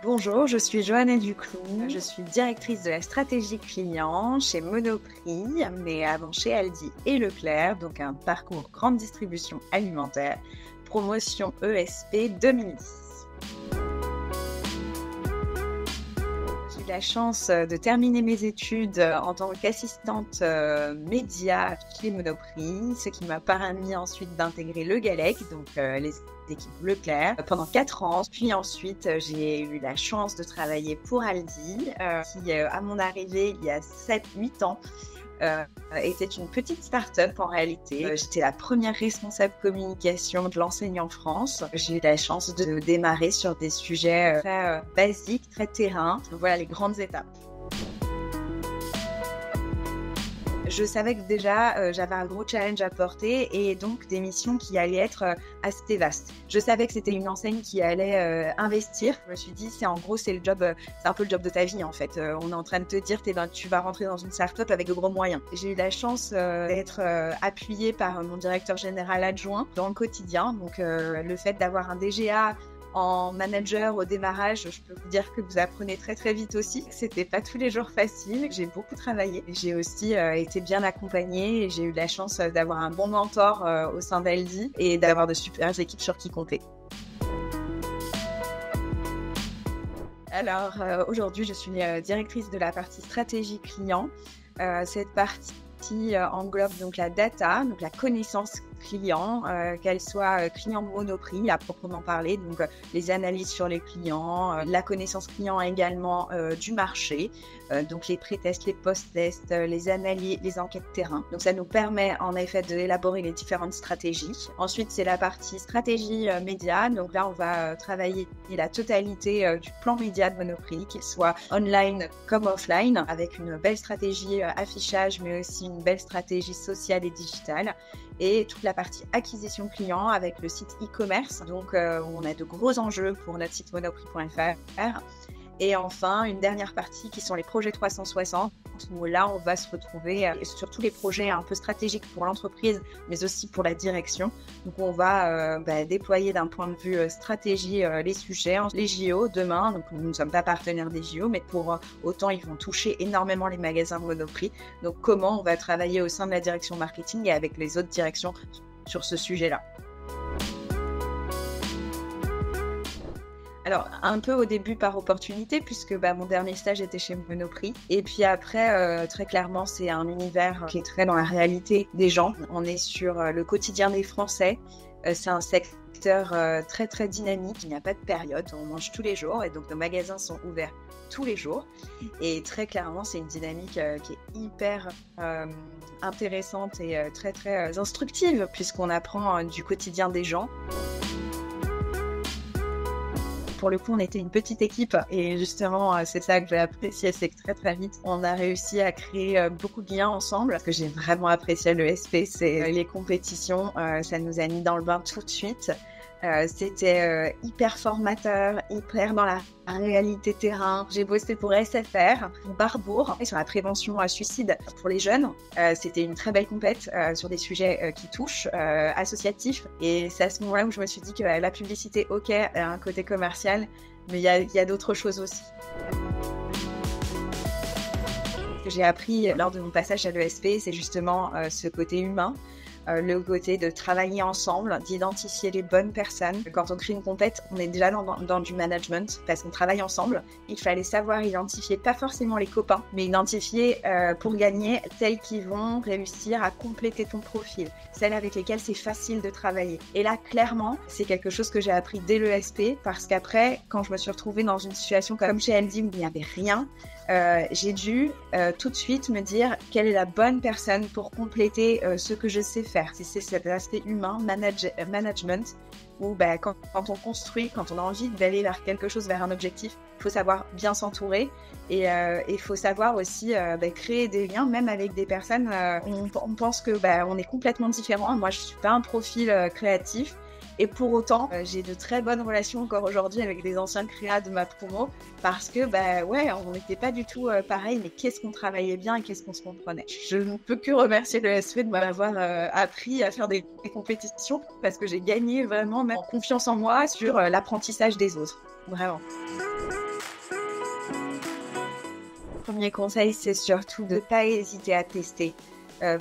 Bonjour, je suis Johanna Duclou, je suis directrice de la stratégie client chez Monoprix, mais avant chez Aldi et Leclerc, donc un parcours grande distribution alimentaire, promotion ESP 2010. J'ai eu la chance de terminer mes études en tant qu'assistante média chez Monoprix, ce qui m'a permis ensuite d'intégrer le Gallec, donc les équipes Leclerc, pendant 4 ans. Puis ensuite, j'ai eu la chance de travailler pour Aldi, qui, à mon arrivée, il y a 7-8 ans, était une petite start-up en réalité. J'étais la première responsable communication de l'enseigne en France. J'ai eu la chance de démarrer sur des sujets très basiques, très terrain. Voilà les grandes étapes. Je savais que déjà, j'avais un gros challenge à porter et donc des missions qui allaient être assez vastes. Je savais que c'était une enseigne qui allait investir. Je me suis dit, c'est le job, c'est un peu le job de ta vie en fait. On est en train de te dire, tu vas rentrer dans une start-up avec de gros moyens. J'ai eu la chance d'être appuyée par mon directeur général adjoint dans le quotidien. Donc le fait d'avoir un DGA en manager au démarrage, je peux vous dire que vous apprenez très très vite aussi. C'était pas tous les jours facile, j'ai beaucoup travaillé. J'ai aussi été bien accompagnée et j'ai eu la chance d'avoir un bon mentor au sein d'Aldi et d'avoir de super équipes sur qui compter. Alors aujourd'hui, je suis directrice de la partie stratégie client. Cette partie englobe donc la data, donc la connaissance client, qu'elle soit client Monoprix à proprement parler, donc les analyses sur les clients, la connaissance client également du marché, donc les pré-tests, les post-tests, les analyses, les enquêtes terrain. Donc ça nous permet en effet d'élaborer les différentes stratégies. Ensuite, c'est la partie stratégie média. Donc là, on va travailler la totalité du plan média de Monoprix, qu'il soit online comme offline, avec une belle stratégie affichage, mais aussi une belle stratégie sociale et digitale. Et toute la partie acquisition client avec le site e-commerce. Donc, on a de gros enjeux pour notre site monoprix.fr. Et enfin, une dernière partie qui sont les projets 360, où là, on va se retrouver sur tous les projets un peu stratégiques pour l'entreprise, mais aussi pour la direction. Donc, on va déployer d'un point de vue stratégie les sujets, les JO demain. Donc, nous ne sommes pas partenaires des JO, mais pour autant, ils vont toucher énormément les magasins de Monoprix. Donc, comment on va travailler au sein de la direction marketing et avec les autres directions sur ce sujet-là. Alors, un peu au début par opportunité, puisque mon dernier stage était chez Monoprix. Et puis après, très clairement, c'est un univers qui est très dans la réalité des gens. On est sur le quotidien des Français. C'est un secteur très, très dynamique. Il n'y a pas de période. On mange tous les jours et donc nos magasins sont ouverts tous les jours. Et très clairement, c'est une dynamique qui est hyper intéressante et très, très instructive, puisqu'on apprend du quotidien des gens. Pour le coup, on était une petite équipe et justement, c'est ça que j'ai apprécié, c'est que très très vite, on a réussi à créer beaucoup de liens ensemble. Ce que j'ai vraiment apprécié à l'ESP, c'est les compétitions. Ça nous a mis dans le bain tout de suite. C'était hyper formateur, hyper dans la réalité terrain. J'ai bossé pour SFR, pour Barbour, sur la prévention à suicide pour les jeunes. C'était une très belle compète sur des sujets qui touchent, associatifs. Et c'est à ce moment-là où je me suis dit que la publicité, ok, a un côté commercial, mais il y a d'autres choses aussi. Ce que j'ai appris lors de mon passage à l'ESP, c'est justement ce côté humain. Le côté de travailler ensemble, d'identifier les bonnes personnes. Quand on crée une compète, on est déjà dans du management parce qu'on travaille ensemble. Il fallait savoir identifier, pas forcément les copains, mais identifier pour gagner celles qui vont réussir à compléter ton profil, celles avec lesquelles c'est facile de travailler. Et là, clairement, c'est quelque chose que j'ai appris dès l'ESP parce qu'après, quand je me suis retrouvée dans une situation comme chez Aldi où il n'y avait rien, j'ai dû tout de suite me dire quelle est la bonne personne pour compléter ce que je sais faire. C'est cet aspect humain, management, où quand on construit, quand on a envie d'aller vers quelque chose, vers un objectif, il faut savoir bien s'entourer et il faut savoir aussi créer des liens, même avec des personnes. On pense que on est complètement différents. Moi, je suis pas un profil créatif. Et pour autant, j'ai de très bonnes relations encore aujourd'hui avec des anciens créas de ma promo parce que, ouais, on n'était pas du tout pareil, mais qu'est-ce qu'on travaillait bien et qu'est-ce qu'on se comprenait. Je ne peux que remercier le SV de m'avoir appris à faire des compétitions parce que j'ai gagné vraiment en confiance en moi sur l'apprentissage des autres. Vraiment. Premier conseil, c'est surtout de ne pas hésiter à tester.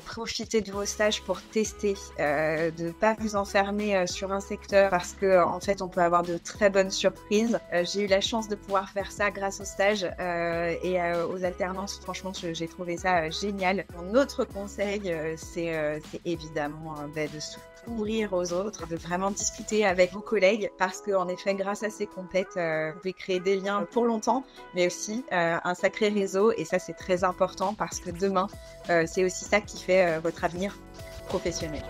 Profitez de vos stages pour tester, de ne pas vous enfermer sur un secteur parce que en fait on peut avoir de très bonnes surprises. J'ai eu la chance de pouvoir faire ça grâce aux stages et aux alternances. Franchement, j'ai trouvé ça génial. Mon autre conseil, c'est évidemment de s'ouvrir aux autres, de vraiment discuter avec vos collègues parce qu'en effet, grâce à ces compètes, vous pouvez créer des liens pour longtemps, mais aussi un sacré réseau et ça c'est très important parce que demain, c'est aussi ça qui fait votre avenir professionnel.